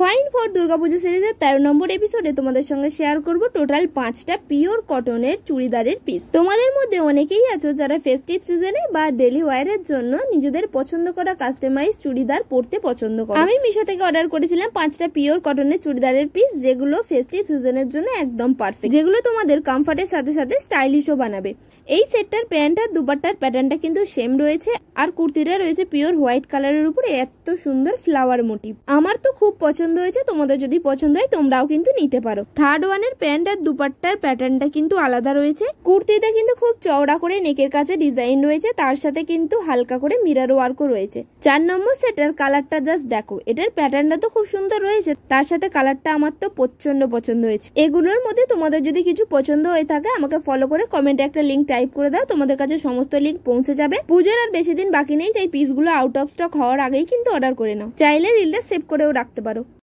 Fine for Durga Puja সিরিজের 13 নম্বর এপিসোডে তোমাদের সঙ্গে শেয়ার করব টোটাল 5টা পিওর কটনের চুড়িদারের পিস। তোমাদের মধ্যে অনেকেই আছো যারা ফেস্টিভ সিজনে বা ডেলি ওয়্যারের জন্য নিজেদের পছন্দ করা কাস্টমাইজ চুড়িদার পরতে পছন্দ করো। আমি মিশো থেকে অর্ডার করেছিলাম 5টা পিওর কটনের চুড়িদারের পিস, যেগুলো ফেস্টিভ সিজনের জন্য একদম পারফেক্ট, যেগুলো তোমাদের কমফর্টের সাথে সাথে স্টাইলিশও বানাবে। এই সেটটার প্যান্ট আর দুপাট্টার প্যাটার্নটা কিন্তু সেম রয়েছে, আর কুর্তিটা রয়েছে পিওর হোয়াইট কালারের উপরে এত সুন্দর ফ্লাওয়ার মোটিভ। আমার তো খুব পছন্দ হয়েছে, তোমাদের যদি পছন্দ হয় তোমরাও কিন্তু নিতে পারো। থার্ড ওয়ানের প্যান্ট আর দুপাট্টার প্যাটার্নটা কিন্তু আলাদা রয়েছে। কুর্তিতে কিন্তু খুব চওড়া করে নেকের কাছে ডিজাইন রয়েছে, তার সাথে কিন্তু হালকা করে মিরর ওয়ার্কও রয়েছে। 4 নম্বর সেটের কালারটা জাস্ট দেখো, এটার প্যাটার্নটা তো খুব সুন্দর রয়েছে, তার সাথে কালারটা আমার তো প্রচন্ড পছন্দ হয়েছে। এগুলোর মধ্যে তোমাদের যদি কিছু পছন্দ হয়ে থাকে আমাকে ফলো করে কমেন্টে একটা লিঙ্ক টাইপ করে দাও, তোমাদের কাছে সমস্ত লিঙ্ক পৌঁছে যাবে। পুজোর আর বেশি দিন বাকি নেই, তাই পিসগুলো আউট অফ স্টক হওয়ার আগেই কিন্তু অর্ডার করে নাও। চাইলে রিলটা সেভ করেও রাখতে পারো।